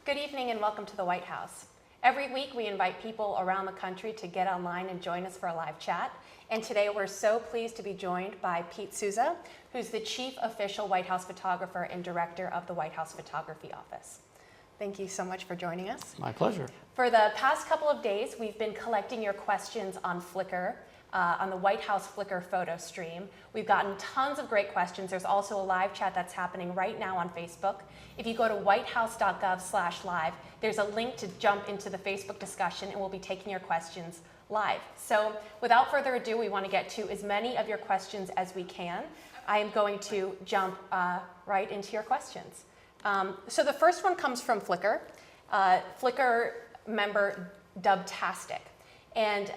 Good evening and welcome to the White House. Every week we invite people around the country to get online and join us for a live chat. And today we're so pleased to be joined by Pete Souza, who's the Chief Official White House Photographer and Director of the White House Photography Office. Thank you so much for joining us. My pleasure. For the past couple of days, we've been collecting your questions on Flickr, on the White House Flickr photo stream. We've gotten tons of great questions. There's also a live chat that's happening right now on Facebook. If you go to whitehouse.gov/live, there's a link to jump into the Facebook discussion, and we'll be taking your questions live. So without further ado, we want to get to as many of your questions as we can. I am going to jump right into your questions. So the first one comes from Flickr. Flickr member Dubtastic. And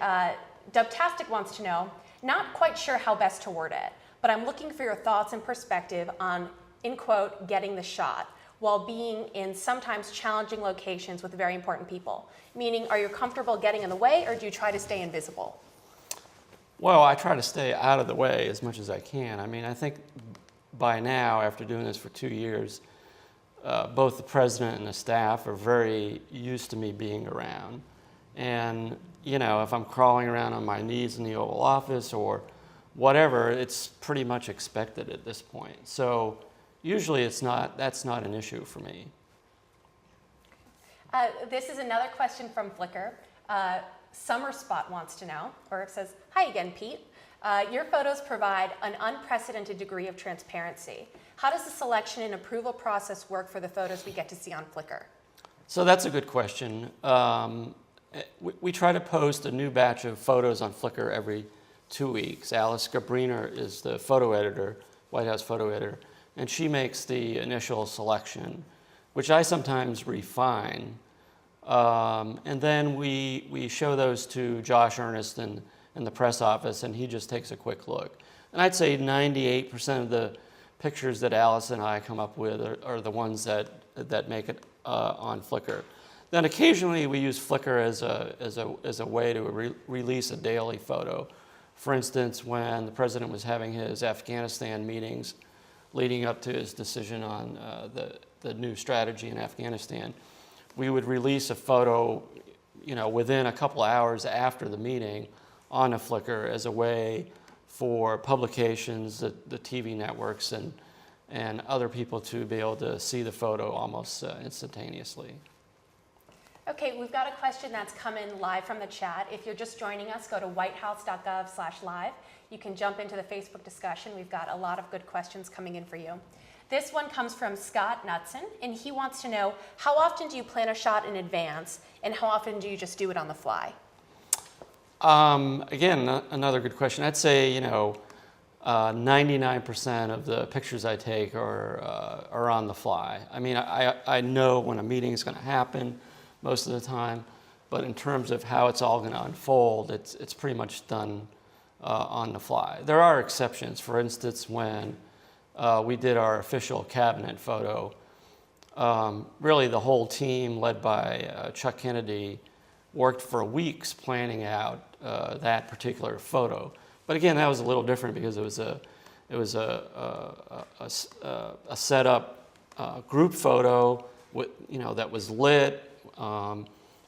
Dubtastic wants to know, not quite sure how best to word it, but I'm looking for your thoughts and perspective on, in quote, getting the shot while being in sometimes challenging locations with very important people. Meaning, are you comfortable getting in the way, or do you try to stay invisible? Well, I try to stay out of the way as much as I can. I mean, I think by now, after doing this for 2 years, both the president and the staff are very used to me being around. And, you know, if I'm crawling around on my knees in the Oval Office or whatever, it's pretty much expected at this point. So usually that's not an issue for me. This is another question from Flickr. Summer Spot wants to know, or it says, hi again, Pete. Your photos provide an unprecedented degree of transparency. How does the selection and approval process work for the photos we get to see on Flickr? So that's a good question. We try to post a new batch of photos on Flickr every 2 weeks. Alice Gabriner is the photo editor, White House photo editor, and she makes the initial selection, which I sometimes refine. And then we show those to Josh Earnest in the press office, and he just takes a quick look. And I'd say 98% of the pictures that Alice and I come up with are the ones that make it on Flickr. Then occasionally we use Flickr as a way to release a daily photo. For instance, when the president was having his Afghanistan meetings leading up to his decision on the new strategy in Afghanistan, we would release a photo, you know, within a couple hours after the meeting on a Flickr as a way for publications, the TV networks, and other people to be able to see the photo almost instantaneously. Okay, we've got a question that's come in live from the chat. If you're just joining us, go to whitehouse.gov/live. You can jump into the Facebook discussion. We've got a lot of good questions coming in for you. This one comes from Scott Knutson, and he wants to know, how often do you plan a shot in advance, and how often do you just do it on the fly? Again, another good question. I'd say, you know, 99% of the pictures I take are on the fly. I mean, I know when a meeting is going to happen most of the time, but in terms of how it's all going to unfold, it's pretty much done on the fly. There are exceptions. For instance, when we did our official cabinet photo, really the whole team, led by Chuck Kennedy, worked for weeks planning out that particular photo. But again, that was a little different because it was a set up group photo with, you know, that was lit.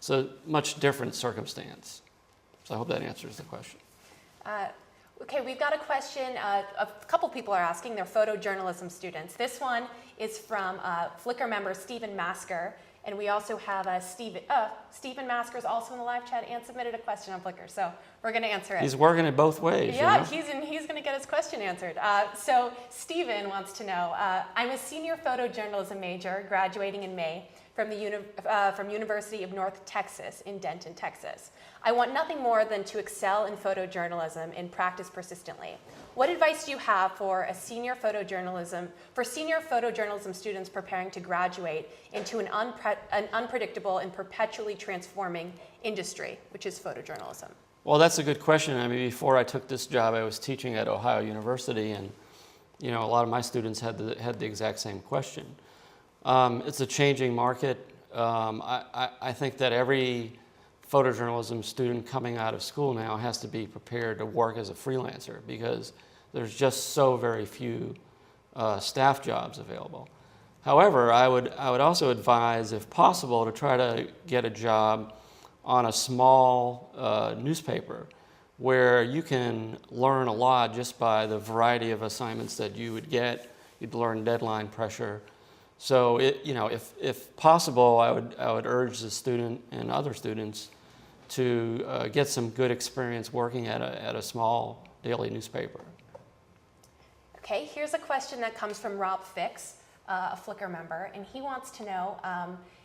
So much different circumstance. So I hope that answers the question. Okay, we've got a question. A couple people are asking. They're photojournalism students. This one is from Flickr member Stephen Masker. And we also have Stephen Masker is also in the live chat and submitted a question on Flickr. So we're going to answer it. He's working it both ways. Yeah, you know? he's going to get his question answered. So Stephen wants to know, I'm a senior photojournalism major graduating in May from University of North Texas in Denton, Texas. I want nothing more than to excel in photojournalism and practice persistently. What advice do you have for senior photojournalism students preparing to graduate into an unpredictable and perpetually transforming industry, which is photojournalism? Well, that's a good question. I mean, before I took this job, I was teaching at Ohio University, and you know, a lot of my students had the exact same question. It's a changing market. I think that every photojournalism student coming out of school now has to be prepared to work as a freelancer because there's just so very few staff jobs available. However, I would also advise, if possible, to try to get a job on a small newspaper where you can learn a lot just by the variety of assignments that you would get. You'd learn deadline pressure. So, if possible, I would urge the student and other students to get some good experience working at a small daily newspaper. Okay, here's a question that comes from Rob Fix, a Flickr member, and he wants to know,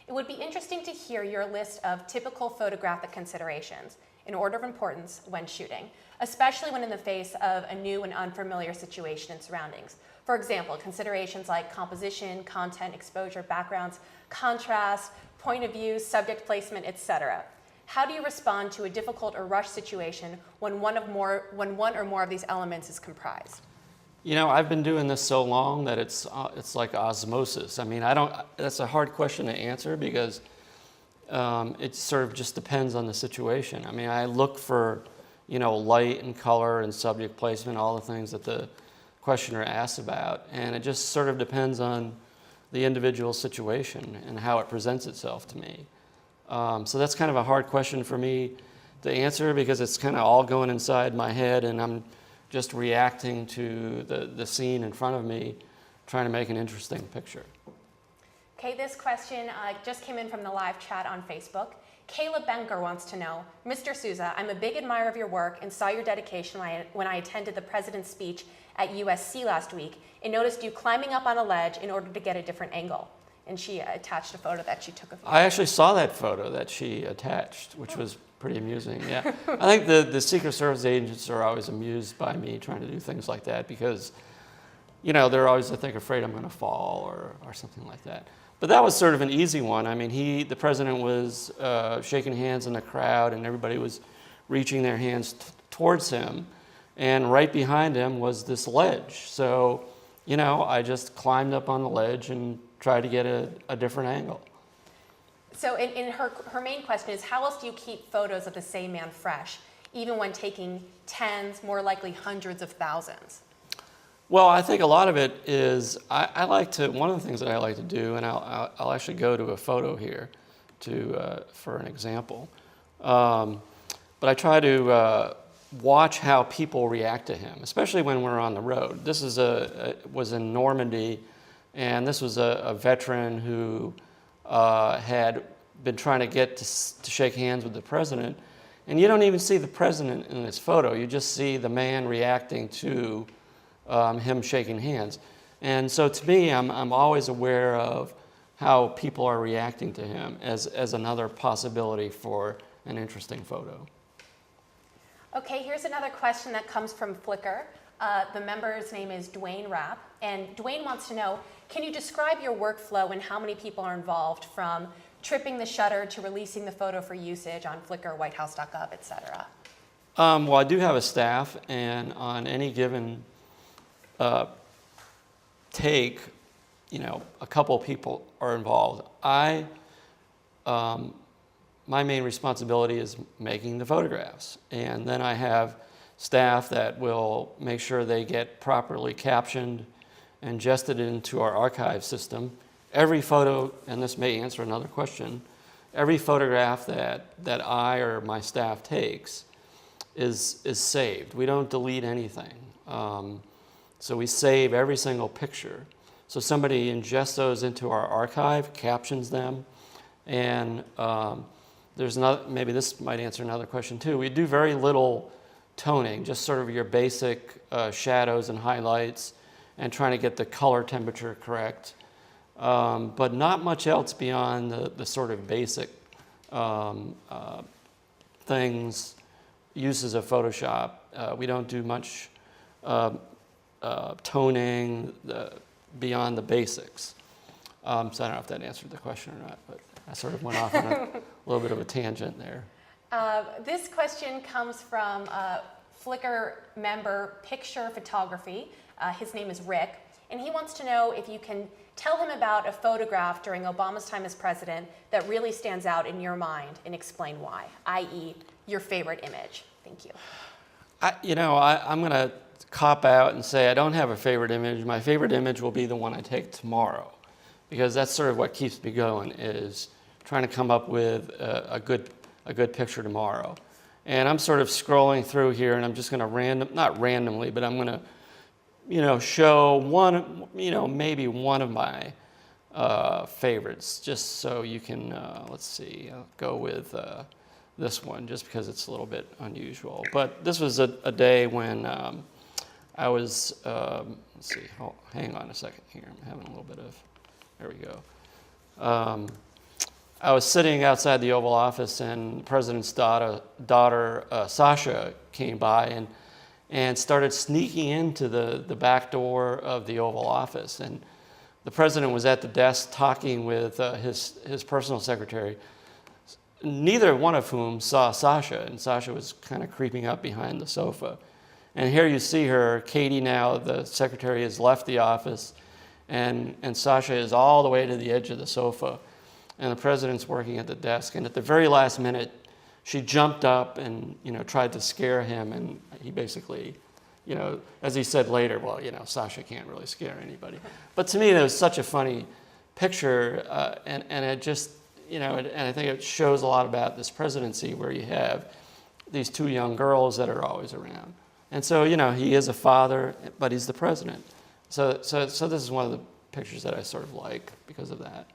it would be interesting to hear your list of typical photographic considerations in order of importance when shooting, especially when in the face of a new and unfamiliar situation and surroundings. For example, considerations like composition, content, exposure, backgrounds, contrast, point of view, subject placement, etc. How do you respond to a difficult or rushed situation when one or more of these elements is comprised? I've been doing this so long that it's like osmosis. I mean, that's a hard question to answer because it sort of just depends on the situation. I mean, I look for, light and color and subject placement, all the things that the questioner asks about, and it just sort of depends on the individual situation and how it presents itself to me. So that's kind of a hard question for me to answer because it's kind of all going inside my head, and I'm just reacting to the scene in front of me, trying to make an interesting picture. Okay, this question just came in from the live chat on Facebook. Kayla Benker wants to know, Mr. Souza, I'm a big admirer of your work and saw your dedication when I attended the president's speech at USC last week and noticed you climbing up on a ledge in order to get a different angle. And she attached a photo that she took of you. I actually saw that photo that she attached, which was pretty amusing, yeah. I think the Secret Service agents are always amused by me trying to do things like that because, they're always, I think, afraid I'm going to fall or something like that. But that was sort of an easy one. I mean, the president was shaking hands in the crowd, and everybody was reaching their hands towards him. And right behind him was this ledge. So, I just climbed up on the ledge and tried to get a different angle. So in her main question is, how else do you keep photos of the same man fresh, even when taking tens, more likely hundreds of thousands? Well, I think a lot of it is, one of the things that I like to do, and I'll actually go to a photo here for an example, but I try to watch how people react to him, especially when we're on the road. This was in Normandy, and this was a veteran who had been trying to get to shake hands with the president, and you don't even see the president in this photo. You just see the man reacting to him shaking hands. And so to me, I'm always aware of how people are reacting to him as another possibility for an interesting photo. Okay, here's another question that comes from Flickr. The member's name is Dwayne Rapp, and Dwayne wants to know, can you describe your workflow and how many people are involved, from tripping the shutter to releasing the photo for usage on Flickr, whitehouse.gov, etc.? Well, I do have a staff, and on any given take, a couple people are involved. My main responsibility is making the photographs, and then I have staff that will make sure they get properly captioned and ingested into our archive system. Every photo, and this may answer another question, every photograph that I or my staff takes is saved. We don't delete anything. So we save every single picture. So somebody ingests those into our archive, captions them, and maybe this might answer another question too. We do very little toning, just sort of your basic shadows and highlights, and trying to get the color temperature correct, but not much else beyond the sort of basic things, uses of Photoshop. We don't do much toning beyond the basics. So I don't know if that answered the question or not, but I sort of went off on a little bit of a tangent there. This question comes from Flickr member Picture Photography. His name is Rick, and he wants to know if you can tell him about a photograph during Obama's time as president that really stands out in your mind and explain why, i.e. your favorite image. Thank you. I'm going to cop out and say I don't have a favorite image. My favorite image will be the one I take tomorrow, because that's sort of what keeps me going, is trying to come up with a good picture tomorrow. And I'm sort of scrolling through here, and I'm just going to not randomly, but I'm going to, show one, maybe one of my favorites, just so you can, let's see, I'll go with this one, just because it's a little bit unusual. But this was a day when I was, let's see, hang on a second here, I'm having a little bit of, there we go. I was sitting outside the Oval Office, and the president's daughter Sasha, came by and started sneaking into the back door of the Oval Office. And the president was at the desk talking with his personal secretary, neither one of whom saw Sasha, and Sasha was kind of creeping up behind the sofa. And here you see her, Katie now, the secretary, has left the office, and Sasha is all the way to the edge of the sofa. And the president's working at the desk, and at the very last minute, she jumped up and tried to scare him, and he basically, as he said later, well, Sasha can't really scare anybody. But to me, that was such a funny picture, and it just, and I think it shows a lot about this presidency, where you have these two young girls that are always around. And so, he is a father, but he's the president. So this is one of the pictures that I sort of like because of that.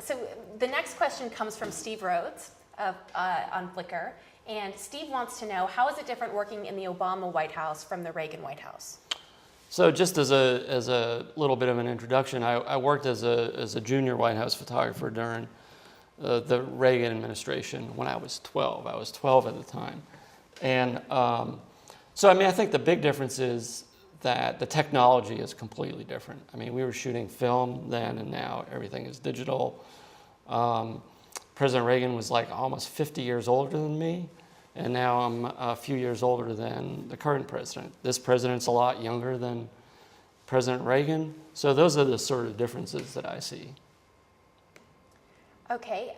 So the next question comes from Steve Rhodes on Flickr. And Steve wants to know, how is it different working in the Obama White House from the Reagan White House? So just as a little bit of an introduction, I worked as a junior White House photographer during the Reagan administration when I was 12. I was 12 at the time. And so, I think the big difference is that the technology is completely different. We were shooting film then, and now everything is digital. President Reagan was like almost 50 years older than me, and now I'm a few years older than the current president. This president's a lot younger than President Reagan, so those are the sort of differences that I see. Okay,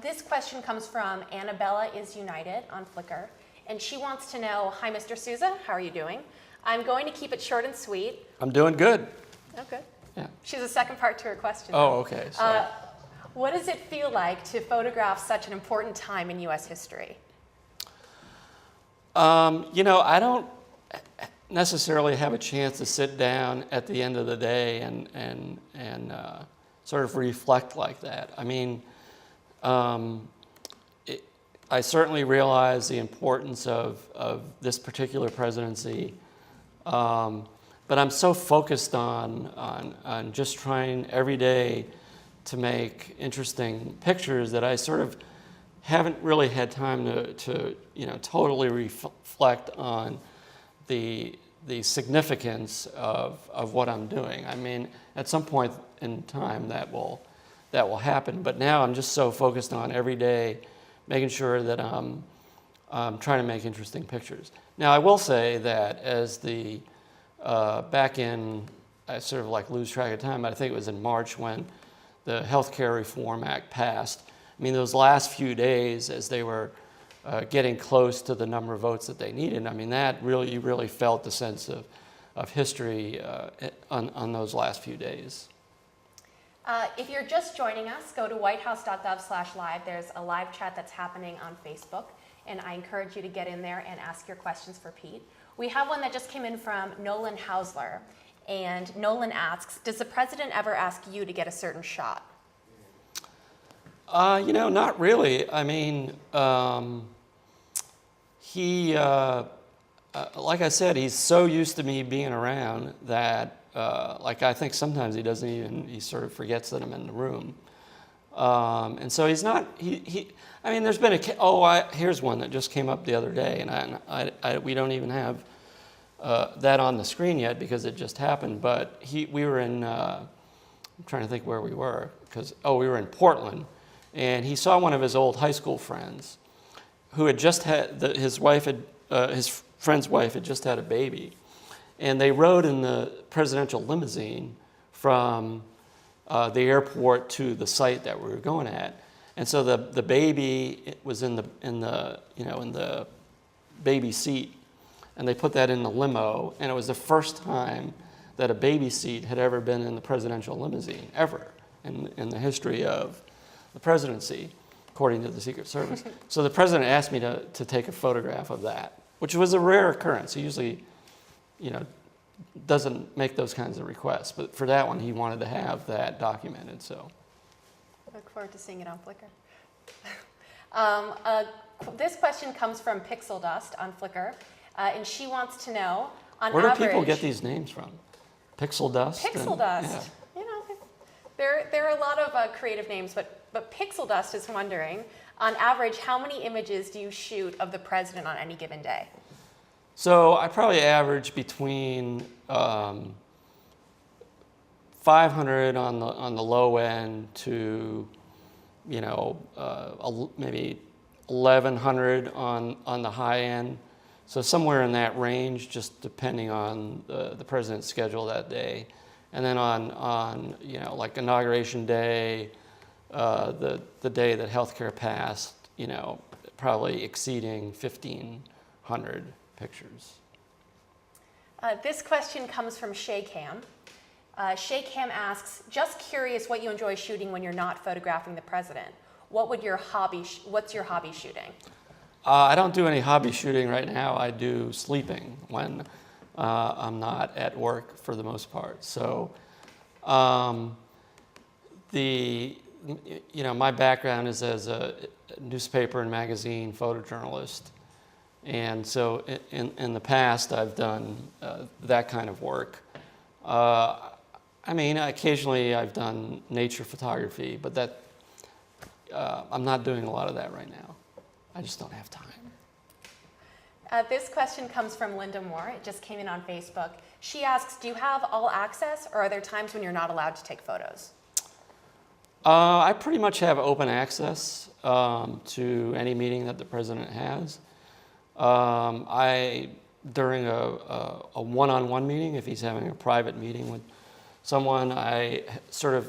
this question comes from Annabella is United on Flickr, and she wants to know, hi Mr. Souza, how are you doing? I'm going to keep it short and sweet. I'm doing good. Oh, good. Yeah. She's a second part to her question. Oh, okay. What does it feel like to photograph such an important time in U.S. history? I don't necessarily have a chance to sit down at the end of the day and sort of reflect like that. I certainly realize the importance of this particular presidency, but I'm so focused on just trying every day to make interesting pictures that I sort of haven't really had time to totally reflect on the significance of what I'm doing. At some point in time that will happen, but now I'm just so focused on every day making sure that I'm trying to make interesting pictures. Now, I will say that as back in, I sort of lose track of time, but I think it was in March when the Healthcare Reform Act passed. Those last few days as they were getting close to the number of votes that they needed, that you really felt the sense of history on those last few days. If you're just joining us, go to whitehouse.gov/live. There's a live chat that's happening on Facebook, and I encourage you to get in there and ask your questions for Pete. We have one that just came in from Nolan Hausler, and Nolan asks, does the president ever ask you to get a certain shot? Not really. He, like I said, he's so used to me being around that I think sometimes he sort of forgets that I'm in the room. And so he's not, there's been here's one that just came up the other day, and we don't even have that on the screen yet because it just happened, but we were in, I'm trying to think where we were, we were in Portland, and he saw one of his old high school friends who had just had, his friend's wife had just had a baby. And they rode in the presidential limousine from the airport to the site that we were going at. And so the baby was in the baby seat, and they put that in the limo. And it was the first time that a baby seat had ever been in the presidential limousine, ever, in the history of the presidency, according to the Secret Service. So the president asked me to take a photograph of that, which was a rare occurrence. He usually, doesn't make those kinds of requests. But for that one, he wanted to have that documented, so. Look forward to seeing it on Flickr. This question comes from Pixel Dust on Flickr, and she wants to know, on Where average... do people get these names from? Pixel Dust? Pixel Dust. Yeah. There are a lot of creative names, but Pixel Dust is wondering, on average, how many images do you shoot of the president on any given day? So I probably average between 500 on the low end to, maybe 1,100 on the high end. So somewhere in that range, just depending on the president's schedule that day. And then on like Inauguration Day, the day that healthcare passed, probably exceeding 1,500 pictures. This question comes from Shaycam. Shaycam asks, just curious what you enjoy shooting when you're not photographing the president. What's your hobby shooting? I don't do any hobby shooting right now. I do sleeping when I'm not at work for the most part. So my background is as a newspaper and magazine photojournalist. And so in the past, I've done that kind of work. Occasionally I've done nature photography, but I'm not doing a lot of that right now. I just don't have time. This question comes from Linda Moore. It just came in on Facebook. She asks, do you have all access, or are there times when you're not allowed to take photos? I pretty much have open access to any meeting that the president has. During a one-on-one meeting, if he's having a private meeting with someone, I sort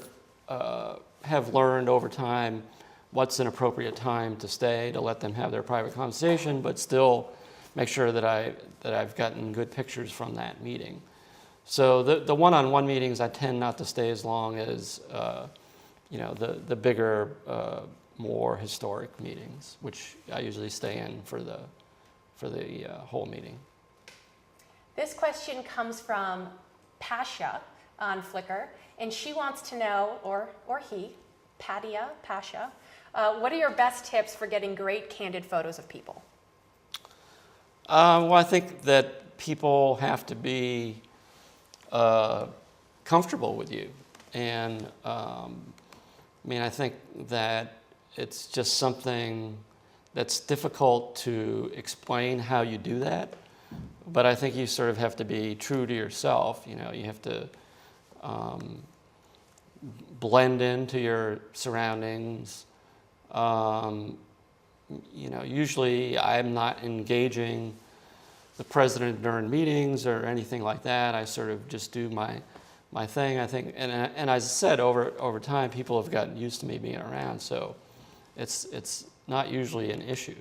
of have learned over time what's an appropriate time to stay, to let them have their private conversation, but still make sure that I've gotten good pictures from that meeting. So the one-on-one meetings, I tend not to stay as long as the bigger, more historic meetings, which I usually stay in for the whole meeting. This question comes from Pasha on Flickr, and she wants to know, or he, Pasha, what are your best tips for getting great candid photos of people? Well, I think that people have to be comfortable with you. And I think that it's just something that's difficult to explain how you do that. But I think you sort of have to be true to yourself. You have to blend into your surroundings. Usually I'm not engaging the president during meetings or anything like that. I sort of just do my thing. I think, and as I said, over time, people have gotten used to me being around, so it's not usually an issue.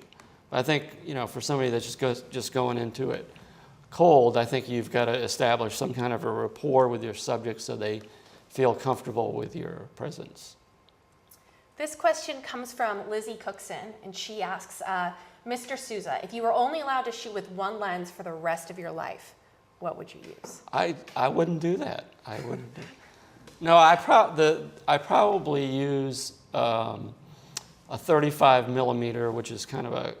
But I think for somebody that's just going into it cold, I think you've got to establish some kind of a rapport with your subject so they feel comfortable with your presence. This question comes from Lizzie Cookson, and she asks, Mr. Souza, if you were only allowed to shoot with one lens for the rest of your life, what would you use? I wouldn't do that. I wouldn't do. No, I probably use a 35 millimeter, which is kind of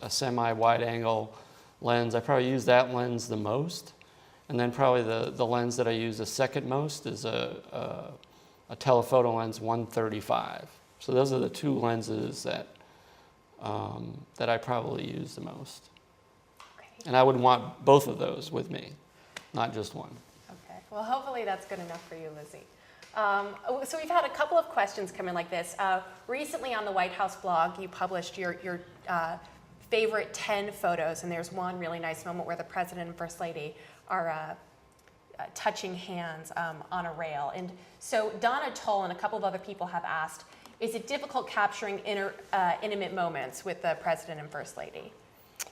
a semi-wide angle lens. I probably use that lens the most, and then probably the lens that I use the second most is a telephoto lens 135. So those are the two lenses that I probably use the most. Okay. And I would want both of those with me, not just one. Okay. Well, hopefully that's good enough for you, Lizzie. So we've had a couple of questions come in like this. Recently on the White House blog, you published your favorite 10 photos, and there's one really nice moment where the President and First Lady are touching hands on a rail. And so Donna Toll and a couple of other people have asked, is it difficult capturing intimate moments with the President and First Lady?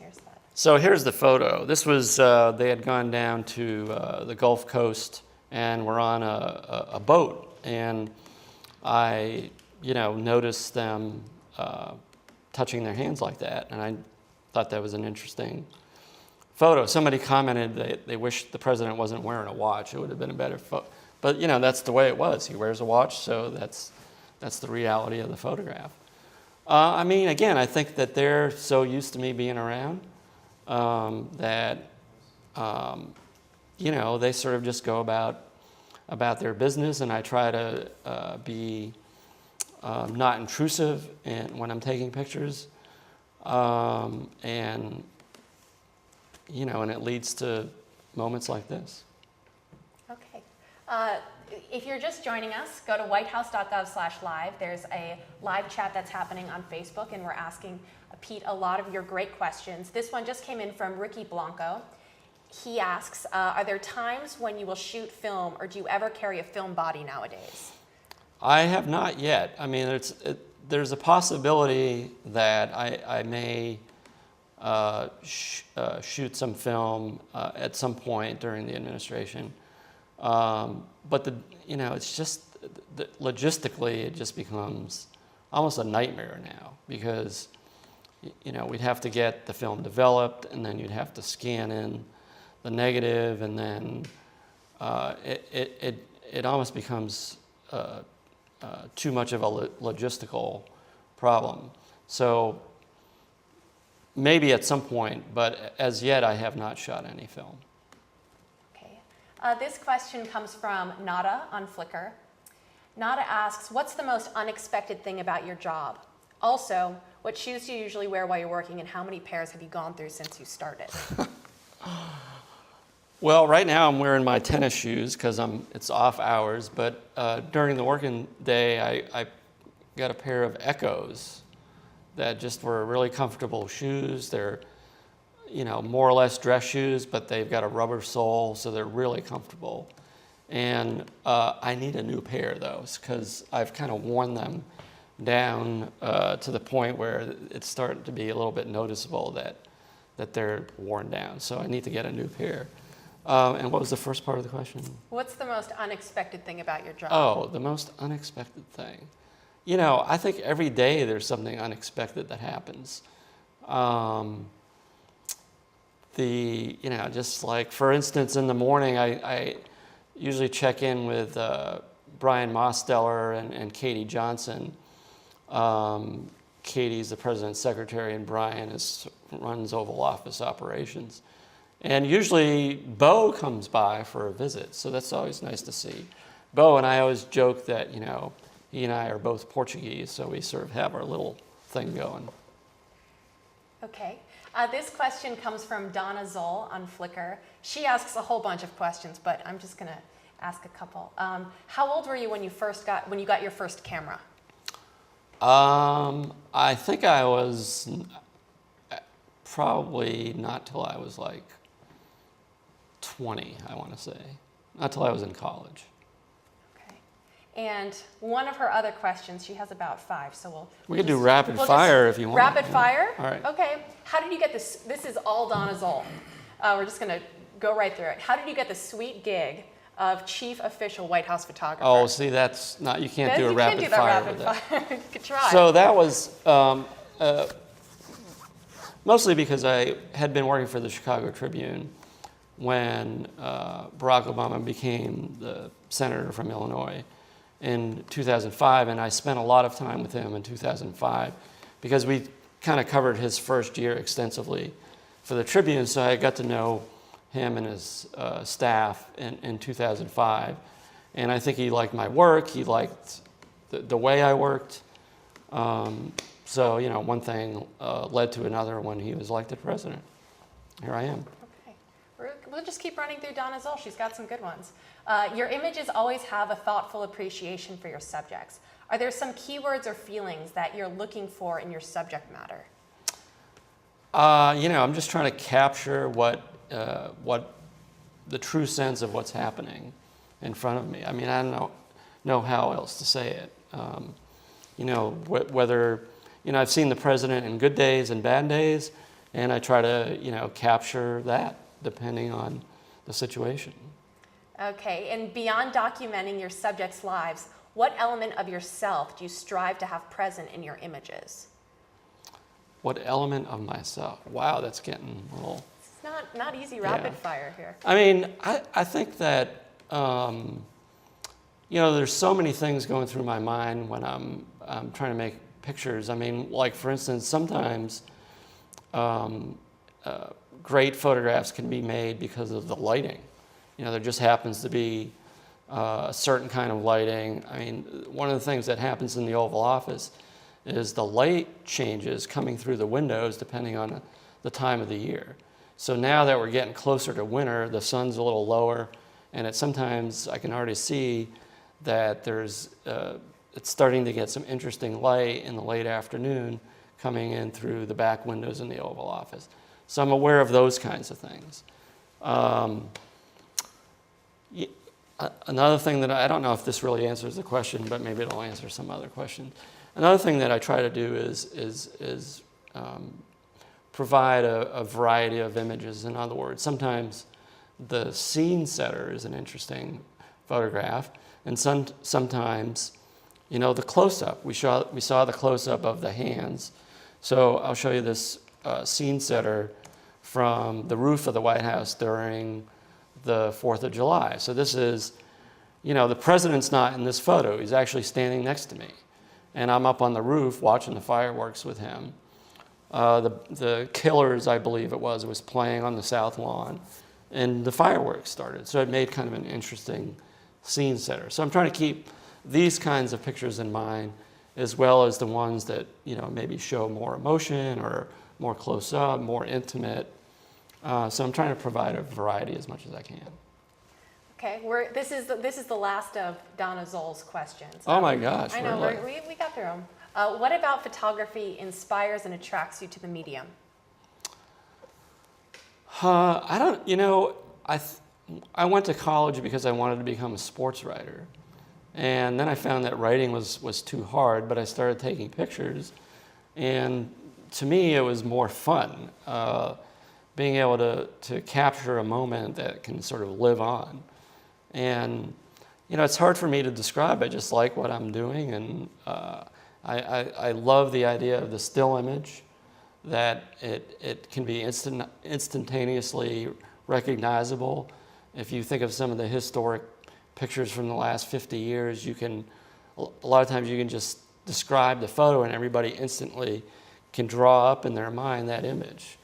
Here's that. So here's the photo. This was, they had gone down to the Gulf Coast and we're on a boat, and I, noticed them touching their hands like that, and I thought that was an interesting photo. Somebody commented they wish the president wasn't wearing a watch. It would have been a better photo. But, that's the way it was. He wears a watch, so that's the reality of the photograph. Again, I think that they're so used to me being around that, they sort of just go about their business, and I try to be not intrusive when I'm taking pictures. And it leads to moments like this. Okay. If you're just joining us, go to whitehouse.gov/live. There's a live chat that's happening on Facebook, and we're asking Pete a lot of your great questions. This one just came in from Ricky Blanco. He asks, are there times when you will shoot film, or do you ever carry a film body nowadays? I have not yet. There's a possibility that I may shoot some film at some point during the administration. But it's just logistically, it just becomes almost a nightmare now, because we'd have to get the film developed, and then you'd have to scan in the negative, and then it almost becomes too much of a logistical problem. So maybe at some point, but as yet I have not shot any film. Okay. This question comes from Nada on Flickr. Nada asks, what's the most unexpected thing about your job? Also, what shoes do you usually wear while you're working, and how many pairs have you gone through since you started? Well, right now I'm wearing my tennis shoes because it's off hours, but during the working day I got a pair of Echoes that just were really comfortable shoes. They're, more or less dress shoes, but they've got a rubber sole, so they're really comfortable. And I need a new pair of those because I've kind of worn them down to the point where it's starting to be a little bit noticeable that they're worn down. So I need to get a new pair. And what was the first part of the question? What's the most unexpected thing about your job? Oh, the most unexpected thing. I think every day there's something unexpected that happens. Just like, for instance, in the morning, I usually check in with Brian Mosteller and Katie Johnson. Katie's the president's secretary, and Brian runs Oval Office operations. And usually Bo comes by for a visit, so that's always nice to see. Bo and I always joke that, he and I are both Portuguese, so we sort of have our little thing going. Okay. This question comes from Donna Zoll on Flickr. She asks a whole bunch of questions, but I'm just going to ask a couple. How old were you when you got your first camera? I think I was probably not till I was like 20, I want to say. Not till I was in college. Okay. And one of her other questions, she has about 5, so we can do rapid fire if you want. Rapid fire? All right. Okay. How did you get this? This is all Donna Zoll. We're just going to go right through it. How did you get the sweet gig of chief official White House photographer? Oh, see, that's not, you can't do a rapid fire with that. You could try. So that was mostly because I had been working for the Chicago Tribune when Barack Obama became the senator from Illinois in 2005, and I spent a lot of time with him in 2005 because we kind of covered his first year extensively for the Tribune, so I got to know him and his staff in 2005. And I think he liked my work, he liked the way I worked. So, one thing led to another when he was elected president. Here I am. Okay. We'll just keep running through Donna Zoll. She's got some good ones. Your images always have a thoughtful appreciation for your subjects. Are there some keywords or feelings that you're looking for in your subject matter? I'm just trying to capture what the true sense of what's happening in front of me. I don't know how else to say it. Whether, I've seen the president in good days and bad days, and I try to, capture that depending on the situation. Okay, and beyond documenting your subjects' lives, what element of yourself do you strive to have present in your images? What element of myself? Wow, that's getting a little... It's not easy rapid fire here. I mean, I think that, there's so many things going through my mind when I'm trying to make pictures. I mean, like for instance, sometimes great photographs can be made because of the lighting. There just happens to be a certain kind of lighting. I mean, one of the things that happens in the Oval Office is the light changes coming through the windows depending on the time of the year. So now that we're getting closer to winter, the sun's a little lower, and sometimes I can already see that it's starting to get some interesting light in the late afternoon coming in through the back windows in the Oval Office. So I'm aware of those kinds of things. Another thing that I don't know if this really answers the question, but maybe it'll answer some other question. Another thing that I try to do is provide a variety of images. In other words, sometimes the scene setter is an interesting photograph, and sometimes, the close-up. We saw the close-up of the hands. So I'll show you this scene setter from the roof of the White House during the 4th of July. So this is, the president's not in this photo. He's actually standing next to me. And I'm up on the roof watching the fireworks with him. The Killers, I believe it was playing on the South Lawn, and the fireworks started. So it made kind of an interesting scene setter. So I'm trying to keep these kinds of pictures in mind, as well as the ones that, maybe show more emotion or more close up, more intimate. So I'm trying to provide a variety as much as I can. Okay, this is the last of Donna Zoll's questions. Oh my gosh. I know, we got through them. What about photography inspires and attracts you to the medium? I don't, I went to college because I wanted to become a sports writer. And then I found that writing was too hard, but I started taking pictures. And to me, it was more fun, being able to capture a moment that can sort of live on. And, it's hard for me to describe. I just like what I'm doing. And I love the idea of the still image, that it can be instantaneously recognizable. If you think of some of the historic pictures from the last 50 years, a lot of times you can just describe the photo and everybody instantly can draw up in their mind that image.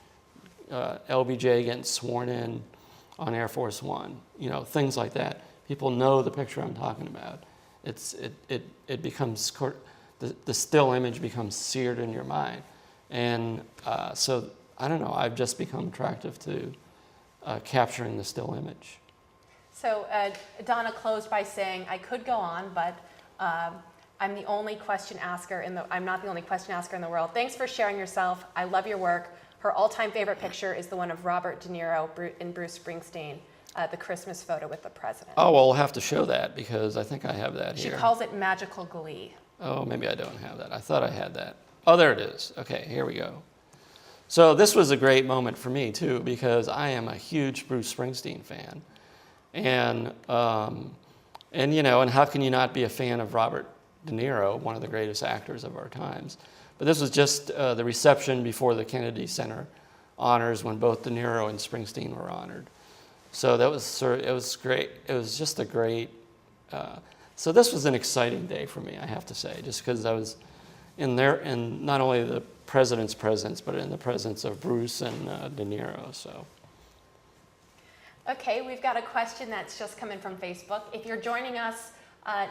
LBJ getting sworn in on Air Force One, things like that. People know the picture I'm talking about. It becomes, the still image becomes seared in your mind. And so, I don't know, I've just become attractive to capturing the still image. So Donna closed by saying, I could go on, but I'm not the only question asker in the world. Thanks for sharing yourself. I love your work. Her all-time favorite picture is the one of Robert De Niro and Bruce Springsteen, the Christmas photo with the president. Oh, well, we'll have to show that because I think I have that here. She calls it magical glee. Oh, maybe I don't have that. I thought I had that. Oh, there it is. Okay, here we go. So this was a great moment for me, too, because I am a huge Bruce Springsteen fan. And how can you not be a fan of Robert De Niro, one of the greatest actors of our times? But this was just the reception before the Kennedy Center honors when both De Niro and Springsteen were honored. So it was great. It was just a great, so this was an exciting day for me, I have to say, just because I was in not only the president's presence, but in the presence of Bruce and De Niro, so. Okay, we've got a question that's just come in from Facebook. If you're joining us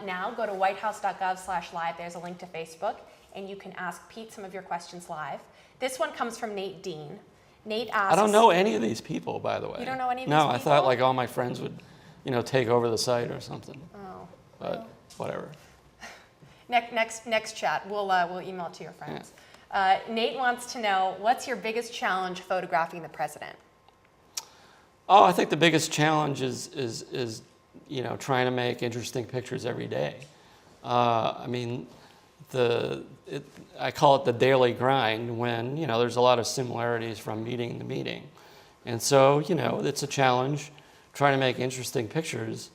now, go to whitehouse.gov/live. There's a link to Facebook, and you can ask Pete some of your questions live. This one comes from Nate Dean. Nate asks... I don't know any of these people, by the way. You don't know any of these people? No, I thought like all my friends would, take over the site or something. Oh. But well. Whatever. Next chat, we'll email it to your friends. Yeah. Nate wants to know, what's your biggest challenge photographing the president? Oh, I think the biggest challenge is trying to make interesting pictures every day. I mean, I call it the daily grind when, there's a lot of similarities from meeting to meeting. And so, it's a challenge trying to make interesting pictures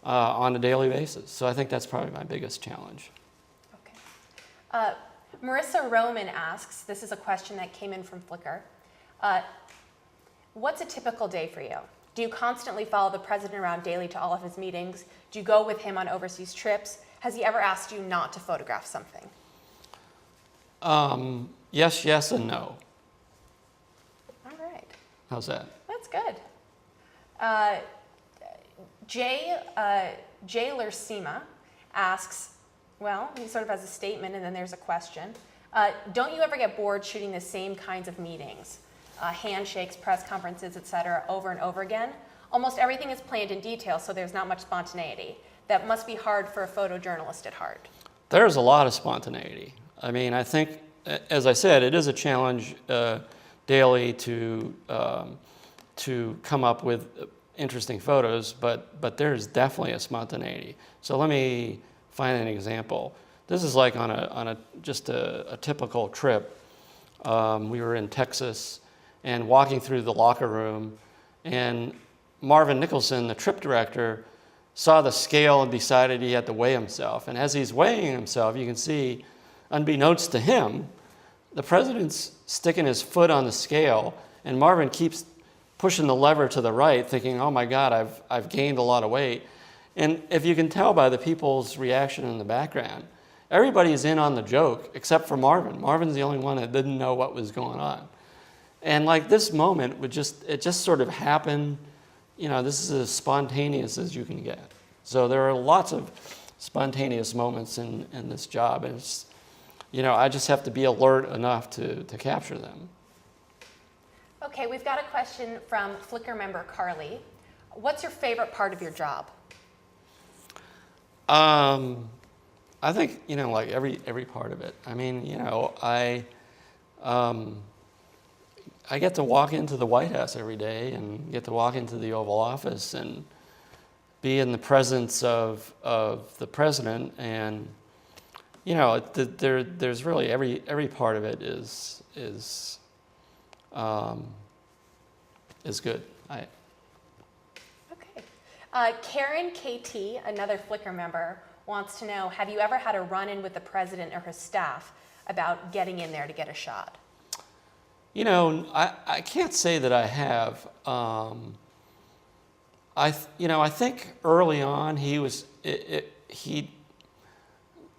on a daily basis. So I think that's probably my biggest challenge. Okay. Marissa Roman asks, this is a question that came in from Flickr. What's a typical day for you? Do you constantly follow the president around daily to all of his meetings? Do you go with him on overseas trips? Has he ever asked you not to photograph something? Yes, yes, and no. All right. How's that? That's good. Jay Lersima asks, well, he sort of has a statement and then there's a question. Don't you ever get bored shooting the same kinds of meetings? Handshakes, press conferences, etc., over and over again? Almost everything is planned in detail, so there's not much spontaneity. That must be hard for a photojournalist at heart. There's a lot of spontaneity. I mean, I think, as I said, it is a challenge daily to come up with interesting photos, but there's definitely a spontaneity. So let me find an example. This is like on just a typical trip. We were in Texas and walking through the locker room, and Marvin Nicholson, the trip director, saw the scale and decided he had to weigh himself. And as he's weighing himself, you can see, unbeknownst to him, the president's sticking his foot on the scale, and Marvin keeps pushing the lever to the right, thinking, oh my God, I've gained a lot of weight. And if you can tell by the people's reaction in the background, everybody's in on the joke except for Marvin. Marvin's the only one that didn't know what was going on. And like this moment it just sort of happened. You know, this is as spontaneous as you can get. So there are lots of spontaneous moments in this job. And it's, you know, I just have to be alert enough to capture them. Okay, we've got a question from Flickr member Carly. What's your favorite part of your job? I think, you know, like every part of it. I mean, you know, I get to walk into the White House every day and get to walk into the Oval Office and be in the presence of the president, and you know, there's really every part of it is good. Okay. Karen KT, another Flickr member, wants to know, have you ever had a run-in with the president or his staff about getting in there to get a shot? You know, I can't say that I have. I think early on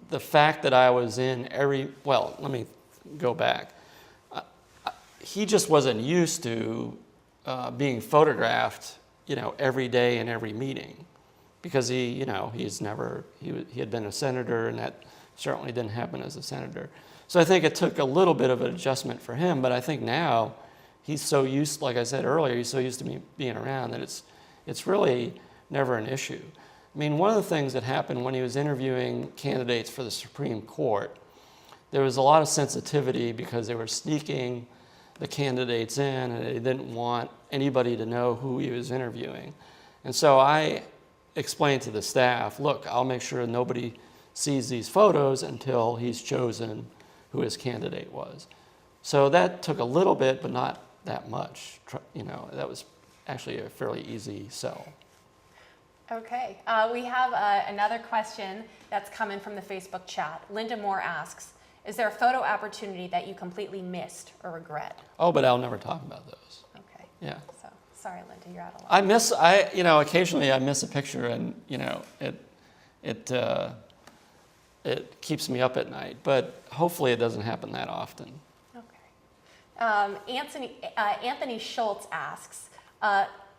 the fact that I was in let me go back. He just wasn't used to being photographed, you know, every day in every meeting, because he had been a senator, and that certainly didn't happen as a senator. So I think it took a little bit of an adjustment for him, but I think now he's so used, like I said earlier, he's so used to me being around that it's really never an issue. I mean, one of the things that happened when he was interviewing candidates for the Supreme Court, there was a lot of sensitivity because they were sneaking the candidates in, and they didn't want anybody to know who he was interviewing. And so I explained to the staff, look, I'll make sure nobody sees these photos until he's chosen who his candidate was. So that took a little bit, but not that much. You know, that was actually a fairly easy sell. Okay, we have another question that's come in from the Facebook chat. Linda Moore asks, is there a photo opportunity that you completely missed or regret? Oh, but I'll never talk about those. Okay. Yeah. So, sorry, Linda, you're out of luck. Occasionally I miss a picture, and, you know, it keeps me up at night, but hopefully it doesn't happen that often. Okay. Anthony Schultz asks,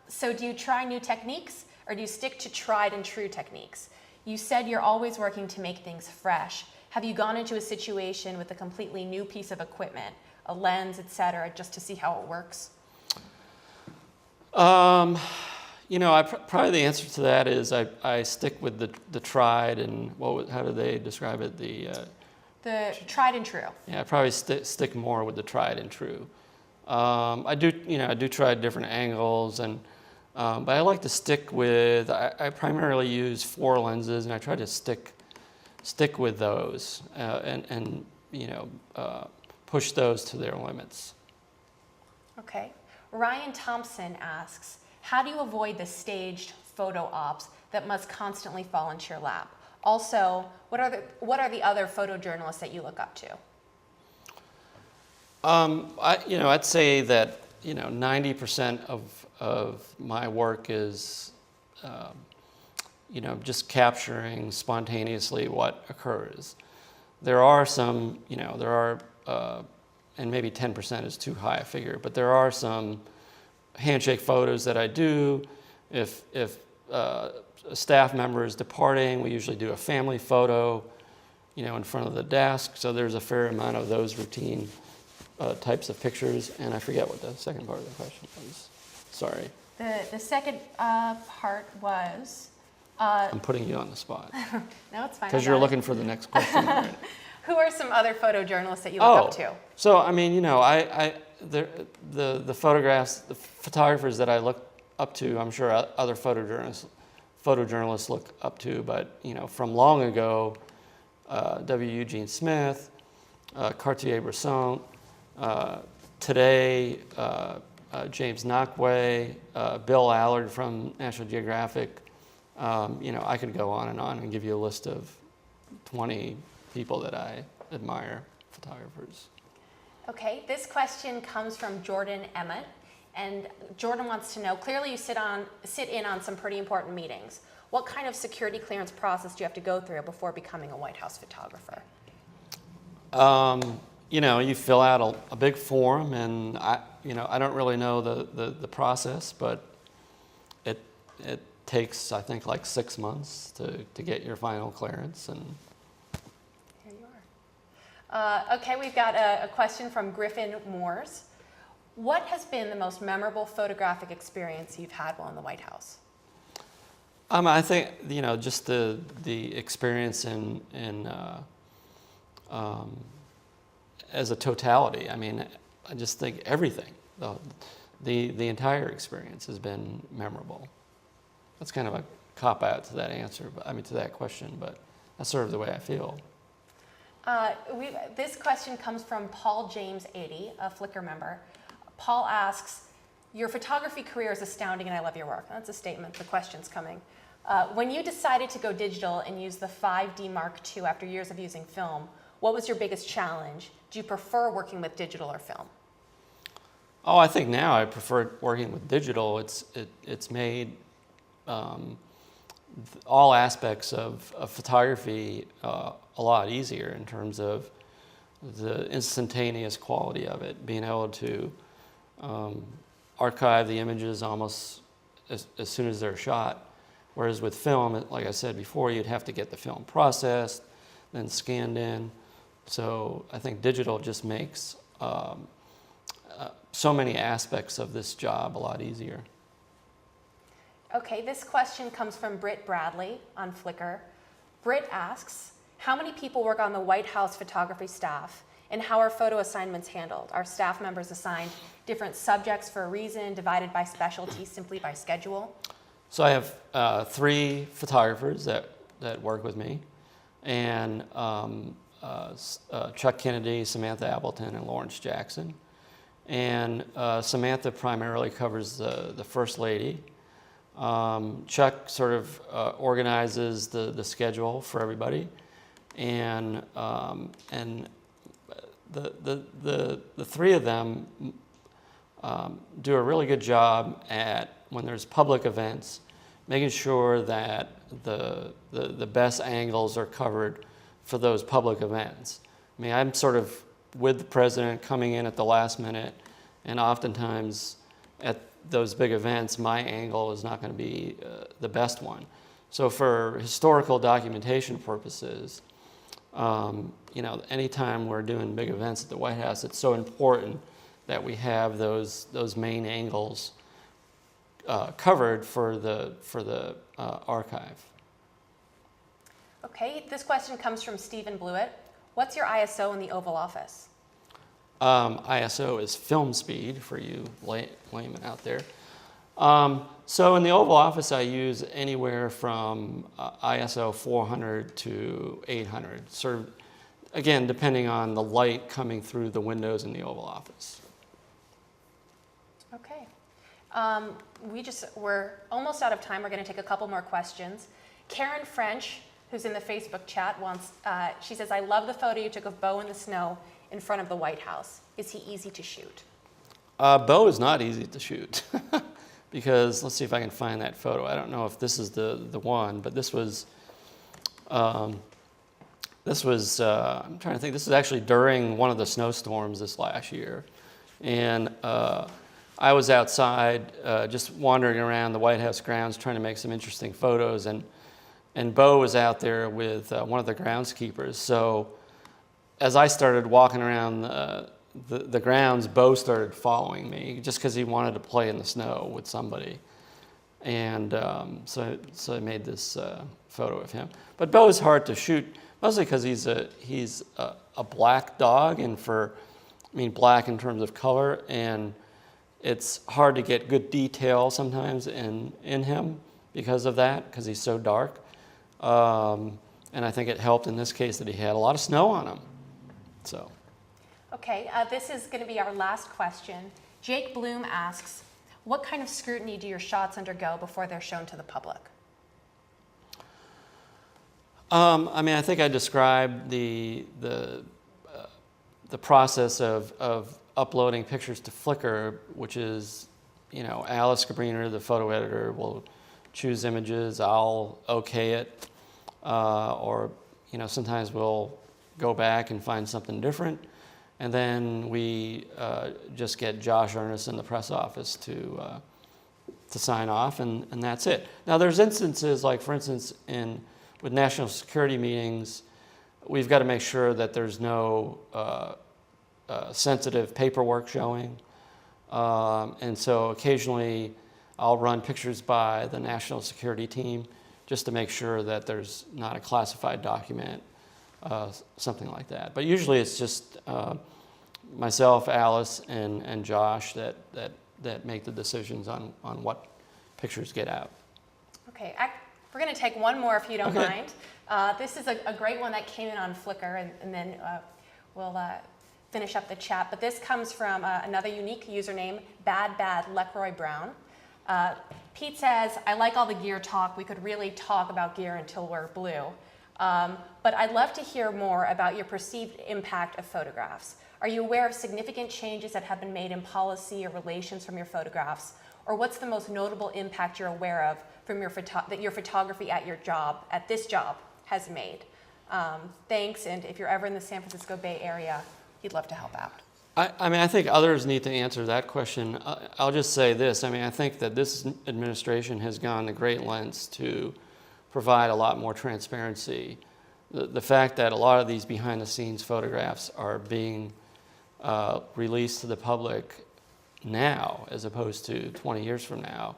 so do you try new techniques, or do you stick to tried and true techniques? You said you're always working to make things fresh. Have you gone into a situation with a completely new piece of equipment, a lens, etc., just to see how it works? You know, probably the answer to that is I stick with the tried and how do they describe it? The tried and true. Yeah, I probably stick more with the tried and true. I do try different angles, but I like to stick with. I primarily use 4 lenses, and I try to stick with those and push those to their limits. Okay. Ryan Thompson asks, how do you avoid the staged photo ops that must constantly fall into your lap? Also, what are the other photojournalists that you look up to? I'd say that 90% of my work is just capturing spontaneously what occurs. There are some, and maybe 10% is too high a figure, but there are some handshake photos that I do. If a staff member is departing, we usually do a family photo, in front of the desk. So there's a fair amount of those routine types of pictures. And I forget what the second part of the question was. Sorry. The second part was... I'm putting you on the spot. No, it's fine. Because you're looking for the next question. Right? Who are some other photojournalists that you look up to? So I mean, the photographs, the photographers that I look up to, I'm sure other photojournalists look up to, but from long ago, W. Eugene Smith, Cartier-Bresson, today James Knockway, Bill Allard from National Geographic. I could go on and give you a list of 20 people that I admire, photographers. Okay, this question comes from Jordan Emmett, and Jordan wants to know, clearly you sit in on some pretty important meetings. What kind of security clearance process do you have to go through before becoming a White House photographer? You fill out a big form, and I don't really know the process, but it takes, I think, like 6 months to get your final clearance. And here you are. Okay, we've got a question from Griffin Moores. What has been the most memorable photographic experience you've had while in the White House? I think just the experience in as a totality. I mean, I just think everything, the entire experience has been memorable. That's kind of a cop-out to that answer, to that question, but that's sort of the way I feel. This question comes from Paul James 80, a Flickr member. Paul asks, your photography career is astounding and I love your work. That's a statement, the question's coming. When you decided to go digital and use the 5D Mark II after years of using film, what was your biggest challenge? Do you prefer working with digital or film? Oh, I think now I prefer working with digital. It's made all aspects of photography a lot easier in terms of the instantaneous quality of it, being able to archive the images almost as soon as they're shot. Whereas with film, like I said before, you'd have to get the film processed, then scanned in. So I think digital just makes so many aspects of this job a lot easier. Okay, this question comes from Britt Bradley on Flickr. Britt asks, how many people work on the White House photography staff, and how are photo assignments handled? Are staff members assigned different subjects for a reason, divided by specialty, simply by schedule? So I have 3 photographers that work with me, and Chuck Kennedy, Samantha Appleton, and Lawrence Jackson. And Samantha primarily covers the First Lady. Chuck sort of organizes the schedule for everybody, and the 3 of them do a really good job at, when there's public events, making sure that the best angles are covered for those public events. I mean, I'm sort of with the president coming in at the last minute, and oftentimes at those big events, my angle is not going to be the best one. So for historical documentation purposes, anytime we're doing big events at the White House, it's so important that we have those main angles covered for the archive. Okay, this question comes from Stephen Blewett. What's your ISO in the Oval Office? ISO is film speed for you laymen out there. So in the Oval Office, I use anywhere from ISO 400 to 800, sort of, again, depending on the light coming through the windows in the Oval Office. Okay. We're almost out of time. We're going to take a couple more questions. Karen French, who's in the Facebook chat, she says, I love the photo you took of Beau in the snow in front of the White House. Is he easy to shoot? Beau is not easy to shoot because let's see if I can find that photo. I don't know if this is the one, but this was, I'm trying to think, this is actually during one of the snowstorms this last year. And I was outside just wandering around the White House grounds trying to make some interesting photos, and Beau was out there with one of the groundskeepers. So as I started walking around the grounds, Beau started following me just because he wanted to play in the snow with somebody. And so I made this photo of him. But Beau is hard to shoot, mostly because he's a black dog, and black in terms of color, and it's hard to get good detail sometimes in him because of that, because he's so dark. And I think it helped in this case that he had a lot of snow on him. So. Okay, this is going to be our last question. Jake Bloom asks, what kind of scrutiny do your shots undergo before they're shown to the public? I think I described the process of uploading pictures to Flickr, which is, Alice Gabriner, the photo editor, will choose images. I'll okay it, or sometimes we'll go back and find something different, and then we just get Josh Ernest in the press office to sign off, and that's it. Now there's instances like, for instance, with national security meetings, we've got to make sure that there's no sensitive paperwork showing. And so occasionally I'll run pictures by the national security team just to make sure that there's not a classified document, something like that. But usually it's just myself, Alice, and Josh that make the decisions on what pictures get out. Okay, we're going to take one more if you don't Okay. mind. This is a great one that came in on Flickr, and then we'll finish up the chat. But this comes from another unique username, Bad Lecroy Brown. Pete says, I like all the gear talk. We could really talk about gear until we're blue. But I'd love to hear more about your perceived impact of photographs. Are you aware of significant changes that have been made in policy or relations from your photographs? Or what's the most notable impact you're aware of from that your photography at this job has made? Thanks, and if you're ever in the San Francisco Bay Area, he'd love to help out. I think others need to answer that question. I'll just say this. I think that this administration has gone to great lengths to provide a lot more transparency. The fact that a lot of these behind-the-scenes photographs are being released to the public now, as opposed to 20 years from now,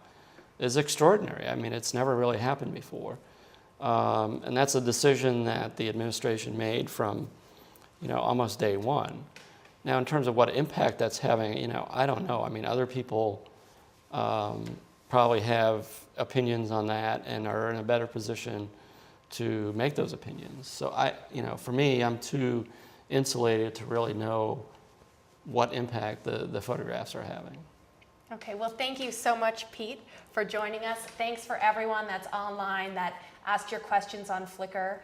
is extraordinary. It's never really happened before. And that's a decision that the administration made from, almost day one. Now, in terms of what impact that's having, I don't know. Other people probably have opinions on that and are in a better position to make those opinions. So for me, I'm too insulated to really know what impact the photographs are having. Okay, well, thank you so much, Pete, for joining us. Thanks for everyone that's online that asked your questions on Flickr.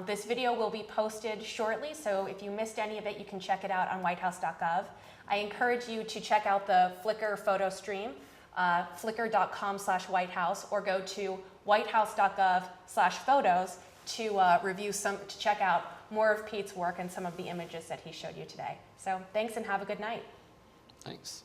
This video will be posted shortly, so if you missed any of it, you can check it out on whitehouse.gov. I encourage you to check out the Flickr photo stream, flickr.com/whitehouse, or go to whitehouse.gov/photos to check out more of Pete's work and some of the images that he showed you today. So thanks and have a good night. Thanks.